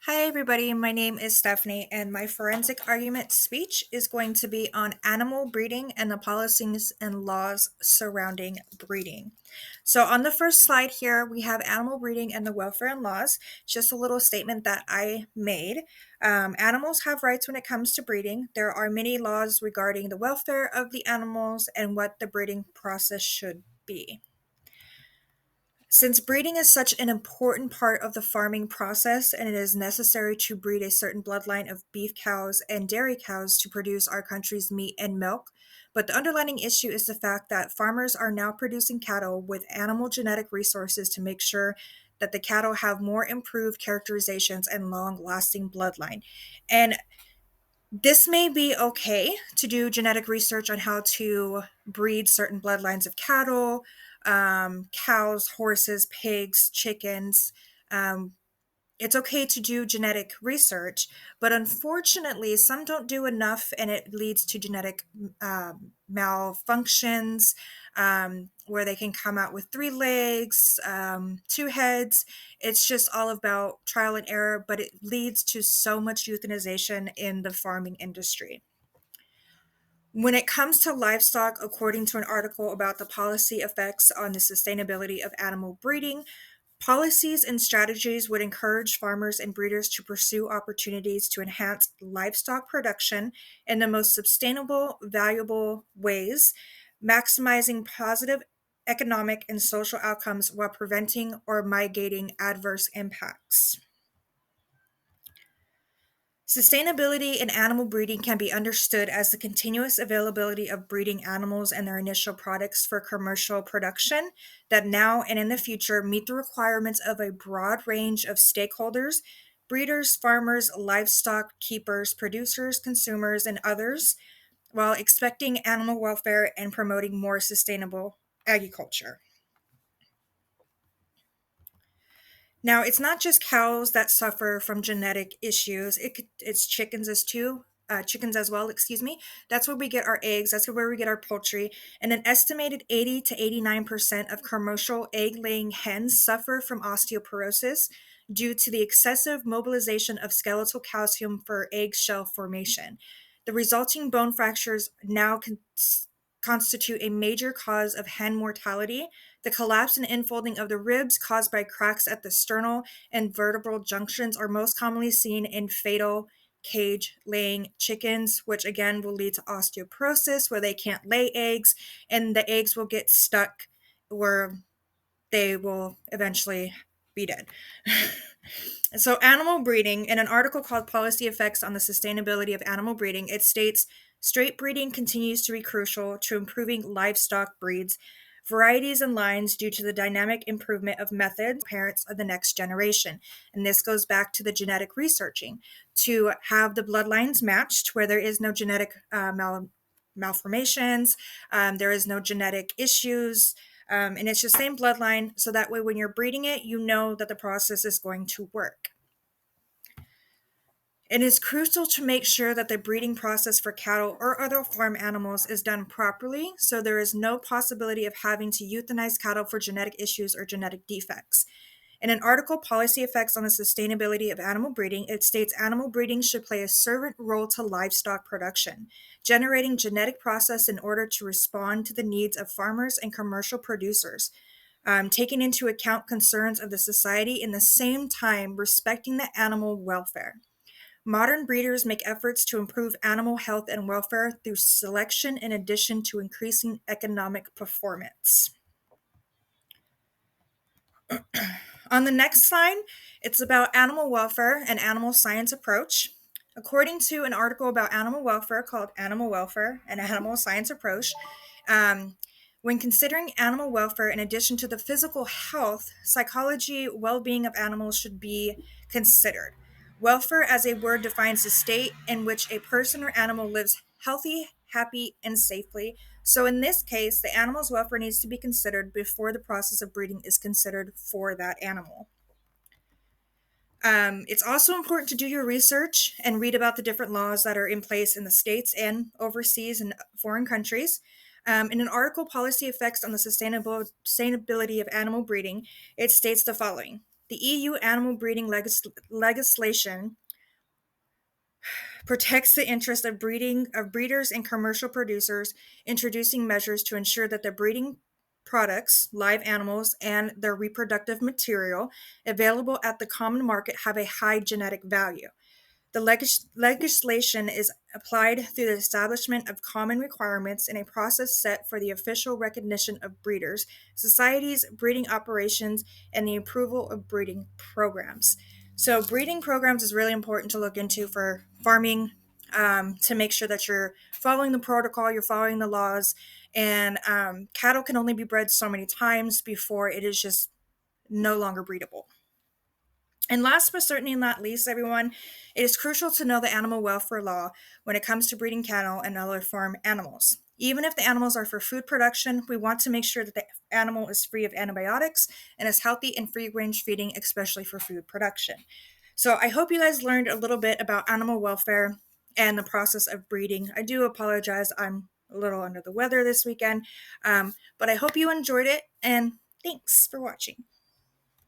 Hi, everybody. My name is Stephanie, and my forensic argument speech is going to be on animal breeding and the policies and laws surrounding breeding. So, on the first slide here, we have animal breeding and the welfare and laws. Just a little statement that I made. Animals have rights when it comes to breeding. There are many laws regarding the welfare of the animals and what the breeding process should be. Since breeding is such an important part of the farming process and it is necessary to breed a certain bloodline of beef cows and dairy cows to produce our country's meat and milk, but the underlying issue is the fact that farmers are now producing cattle with animal genetic resources to make sure that the cattle have more improved characterizations and long lasting bloodline. And this may be okay to do genetic research on how to breed certain bloodlines of cattle, cows, horses, pigs, chickens. Um, it's okay to do genetic research, but unfortunately, some don't do enough, and it leads to genetic malfunctions where they can come out with three legs, two heads. It's just all about trial and error, but it leads to so much euthanization in the farming industry. When it comes to livestock, according to an article about the policy effects on the sustainability of animal breeding, policies and strategies would encourage farmers and breeders to pursue opportunities to enhance livestock production in the most sustainable, valuable ways, maximizing positive economic and social outcomes while preventing or mitigating adverse impacts. Sustainability in animal breeding can be understood as the continuous availability of breeding animals and their initial products for commercial production that now and in the future meet the requirements of a broad range of stakeholders: breeders, farmers, livestock keepers, producers, consumers, and others, while expecting animal welfare and promoting more sustainable agriculture. Now, it's not just cows that suffer from genetic issues. It's chickens chickens as well, excuse me. That's where we get our eggs. That's where we get our poultry. And an estimated 80 to 89% of commercial egg-laying hens suffer from osteoporosis due to the excessive mobilization of skeletal calcium for eggshell formation. The resulting bone fractures now constitute a major cause of hen mortality. The collapse and infolding of the ribs caused by cracks at the sternal and vertebral junctions are most commonly seen in fatal cage laying chickens, which again will lead to osteoporosis where they can't lay eggs and the eggs will get stuck where they will eventually be dead. So, animal breeding, in an article called Policy Effects on the Sustainability of Animal Breeding, it states straight breeding continues to be crucial to improving livestock breeds, varieties, and lines due to the dynamic improvement of methods, parents of the next generation. And this goes back to the genetic researching to have the bloodlines matched where there is no genetic malformations, there is no genetic issues, and it's the same bloodline. So that way, when you're breeding it, you know that the process is going to work. It is crucial to make sure that the breeding process for cattle or other farm animals is done properly, so there is no possibility of having to euthanize cattle for genetic issues or genetic defects. In an article, Policy Effects on the Sustainability of Animal Breeding, it states animal breeding should play a servant role to livestock production, generating genetic process in order to respond to the needs of farmers and commercial producers, taking into account concerns of the society in the same time respecting the animal welfare. Modern breeders make efforts to improve animal health and welfare through selection in addition to increasing economic performance. On the next slide, it's about animal welfare and animal science approach. According to an article about animal welfare called Animal Welfare and Animal Science Approach, um, when considering animal welfare in addition to the physical health, psychology, well being of animals should be considered. Welfare as a word defines the state in which a person or animal lives healthy, happy, and safely. So, in this case, the animal's welfare needs to be considered before the process of breeding is considered for that animal. It's also important to do your research and read about the different laws that are in place in the states and overseas and foreign countries. In an article, Policy Effects on the Sustainability of Animal Breeding, it states the following. The EU animal breeding legislation protects the interest of breeders and commercial producers, introducing measures to ensure that the breeding products, live animals, and their reproductive material available at the common market have a high genetic value. The legislation is applied through the establishment of common requirements in a process set for the official recognition of breeders, societies, breeding operations, and the approval of breeding programs. So, breeding programs is really important to look into for farming, to make sure that you're following the protocol, you're following the laws, and cattle can only be bred so many times before it is just no longer breedable. And last but certainly not least, everyone, it is crucial to know the animal welfare law when it comes to breeding cattle and other farm animals. Even if the animals are for food production, we want to make sure that the animal is free of antibiotics and is healthy and free range feeding, especially for food production. So I hope you guys learned a little bit about animal welfare and the process of breeding. I do apologize, I'm a little under the weather this weekend, but I hope you enjoyed it, and thanks for watching.